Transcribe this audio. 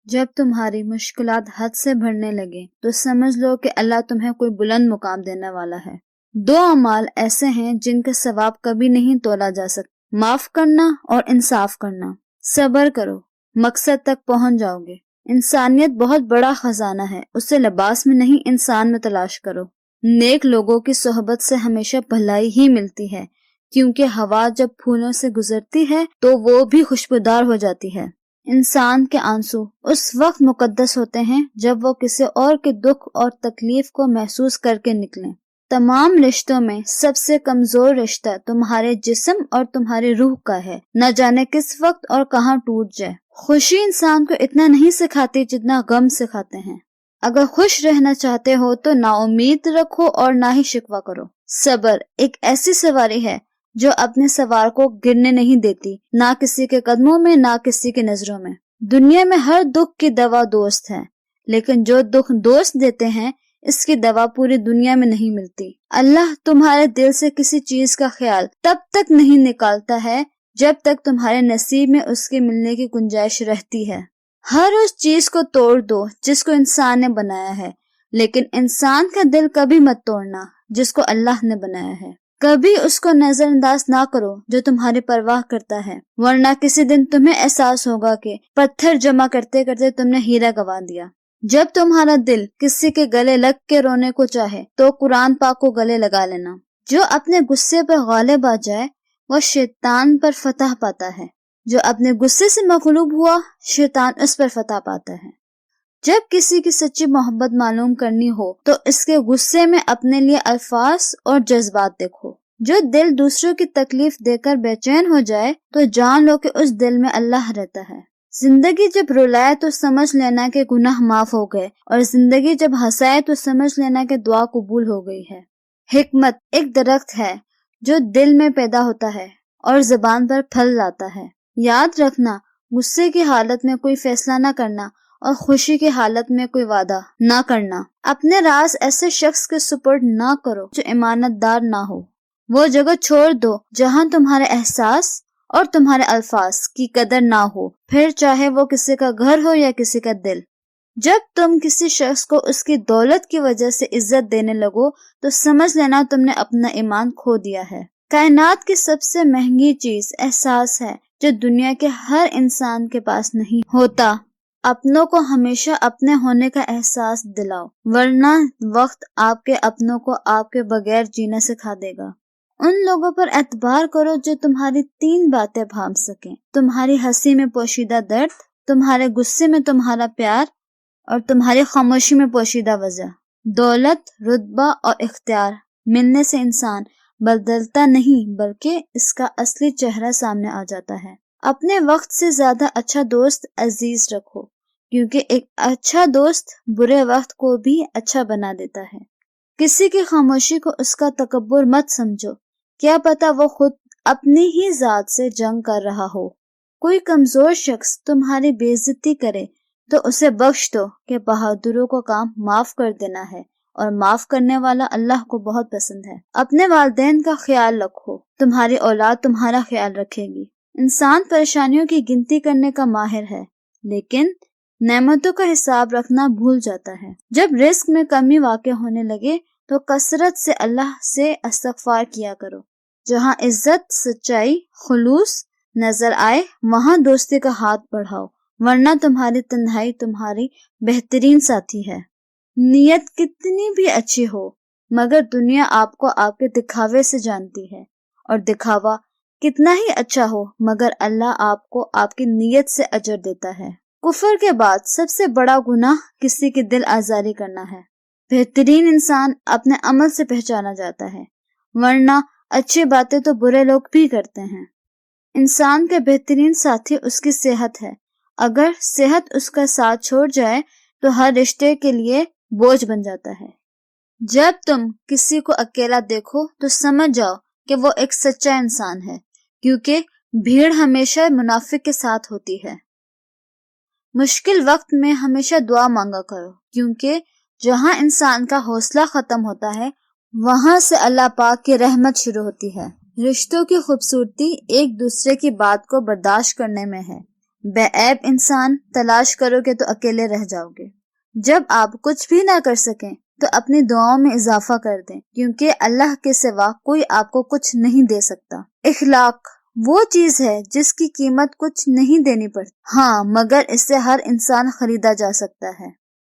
جب تمہاری مشکلات حد سے بڑھنے لگے تو سمجھ لو کہ اللہ تمہیں کوئی بلند مقام دینے والا ہے۔ 2 اعمال ایسے ہیں جن کا ثواب کبھی نہیں تولا جا سکتا، معاف کرنا اور انصاف کرنا۔ صبر کرو، مقصد تک پہنچ جاؤ گے۔ انسانیت بہت بڑا خزانہ ہے، اسے لباس میں نہیں انسان میں تلاش کرو۔ نیک لوگوں کی صحبت سے ہمیشہ بھلائی ہی ملتی ہے، کیونکہ ہوا جب پھولوں سے گزرتی ہے تو وہ بھی خوشبودار ہو جاتی ہے۔ انسان کے آنسو اس وقت مقدس ہوتے ہیں جب وہ کسی اور کے دکھ اور تکلیف کو محسوس کر کے نکلیں۔ تمام رشتوں میں سب سے کمزور رشتہ تمہارے جسم اور تمہاری روح کا ہے، نہ جانے کس وقت اور کہاں ٹوٹ جائے۔ خوشی انسان کو اتنا نہیں سکھاتی جتنا غم سکھاتے ہیں۔ اگر خوش رہنا چاہتے ہو تو نا امید رکھو اور نہ ہی شکوہ کرو۔ صبر ایک ایسی سواری ہے جو اپنے سوار کو گرنے نہیں دیتی، نہ کسی کے قدموں میں نہ کسی کی نظروں میں۔ دنیا میں ہر دکھ کی دوا دوست ہے، لیکن جو دکھ دوست دیتے ہیں اس کی دوا پوری دنیا میں نہیں ملتی۔ اللہ تمہارے دل سے کسی چیز کا خیال تب تک نہیں نکالتا ہے جب تک تمہارے نصیب میں اس کے ملنے کی گنجائش رہتی ہے۔ ہر اس چیز کو توڑ دو جس کو انسان نے بنایا ہے، لیکن انسان کا دل کبھی مت توڑنا جس کو اللہ نے بنایا ہے۔ کبھی اس کو نظر انداز نہ کرو جو تمہاری پرواہ کرتا ہے، ورنہ کسی دن تمہیں احساس ہوگا کہ پتھر جمع کرتے کرتے تم نے ہیرا گنوا دیا۔ جب تمہارا دل کسی کے گلے لگ کے رونے کو چاہے تو قرآن پاک کو گلے لگا لینا۔ جو اپنے غصے پر غالب آ جائے وہ شیطان پر فتح پاتا ہے، جو اپنے غصے سے مغلوب ہوا شیطان اس پر فتح پاتا ہے۔ جب کسی کی سچی محبت معلوم کرنی ہو تو اس کے غصے میں اپنے لیے الفاظ اور جذبات دیکھو۔ جو دل دوسروں کی تکلیف دے کر بے چین ہو جائے تو جان لو کہ اس دل میں اللہ رہتا ہے۔ زندگی جب رلائے تو سمجھ لینا کہ گناہ معاف ہو گئے، اور زندگی جب ہنسائے تو سمجھ لینا کہ دعا قبول ہو گئی ہے۔ حکمت ایک درخت ہے جو دل میں پیدا ہوتا ہے اور زبان پر پھل لاتا ہے۔ یاد رکھنا، غصے کی حالت میں کوئی فیصلہ نہ کرنا اور خوشی کی حالت میں کوئی وعدہ نہ کرنا۔ اپنے راز ایسے شخص کے سپرد نہ کرو جو امانت دار نہ ہو۔ وہ جگہ چھوڑ دو جہاں تمہارے احساس اور تمہارے الفاظ کی قدر نہ ہو، پھر چاہے وہ کسی کا گھر ہو یا کسی کا دل۔ جب تم کسی شخص کو اس کی دولت کی وجہ سے عزت دینے لگو تو سمجھ لینا تم نے اپنا ایمان کھو دیا ہے۔ کائنات کی سب سے مہنگی چیز احساس ہے جو دنیا کے ہر انسان کے پاس نہیں ہوتا۔ اپنوں کو ہمیشہ اپنے ہونے کا احساس دلاؤ، ورنہ وقت آپ کے اپنوں کو آپ کے بغیر جینا سکھا دے گا۔ ان لوگوں پر اعتبار کرو جو تمہاری 3 باتیں بھانپ سکیں: تمہاری ہنسی میں پوشیدہ درد، تمہارے غصے میں تمہارا پیار، اور تمہاری خاموشی میں پوشیدہ وجہ۔ دولت، رتبہ اور اختیار ملنے سے انسان بدلتا نہیں بلکہ اس کا اصلی چہرہ سامنے آ جاتا ہے۔ اپنے وقت سے زیادہ اچھا دوست عزیز رکھو، کیونکہ ایک اچھا دوست برے وقت کو بھی اچھا بنا دیتا ہے۔ کسی کی خاموشی کو اس کا تکبر مت سمجھو، کیا پتا وہ خود اپنی ہی ذات سے جنگ کر رہا ہو۔ کوئی کمزور شخص تمہاری بے عزتی کرے تو اسے بخش دو کہ بہادروں کو کام معاف کر دینا ہے، اور معاف کرنے والا اللہ کو بہت پسند ہے۔ اپنے والدین کا خیال رکھو، تمہاری اولاد تمہارا خیال رکھے گی۔ انسان پریشانیوں کی گنتی کرنے کا ماہر ہے، لیکن نعمتوں کا حساب رکھنا بھول جاتا ہے۔ جب رزق میں کمی واقع ہونے لگے تو کثرت سے اللہ سے استغفار کیا کرو۔ جہاں عزت، سچائی، خلوص نظر آئے وہاں دوستی کا ہاتھ بڑھاؤ، ورنہ تمہاری تنہائی تمہاری بہترین ساتھی ہے۔ نیت کتنی بھی اچھی ہو مگر دنیا آپ کو آپ کے دکھاوے سے جانتی ہے، اور دکھاوا کتنا ہی اچھا ہو مگر اللہ آپ کو آپ کی نیت سے اجر دیتا ہے۔ کفر کے بعد سب سے بڑا گناہ کسی کی دل آزاری کرنا ہے۔ بہترین انسان اپنے عمل سے پہچانا جاتا ہے، ورنہ اچھی باتیں تو برے لوگ بھی کرتے ہیں۔ انسان کے بہترین ساتھی اس کی صحت ہے، اگر صحت اس کا ساتھ چھوڑ جائے تو ہر رشتے کے لیے بوجھ بن جاتا ہے۔ جب تم کسی کو اکیلا دیکھو تو سمجھ جاؤ کہ وہ ایک سچا انسان ہے، کیونکہ بھیڑ ہمیشہ منافق کے ساتھ ہوتی ہے۔ مشکل وقت میں ہمیشہ دعا مانگا کرو، کیونکہ جہاں انسان کا حوصلہ ختم ہوتا ہے وہاں سے اللہ پاک کی رحمت شروع ہوتی ہے۔ رشتوں کی خوبصورتی ایک دوسرے کی بات کو برداشت کرنے میں ہے، بے عیب انسان تلاش کرو گے تو اکیلے رہ جاؤ گے۔ جب آپ کچھ بھی نہ کر سکیں تو اپنی دعاؤں میں اضافہ کر دیں، کیونکہ اللہ کے سوا کوئی آپ کو کچھ نہیں دے سکتا۔ اخلاق وہ چیز ہے جس کی قیمت کچھ نہیں دینی پڑتی، ہاں مگر اس سے ہر انسان خریدا جا سکتا ہے۔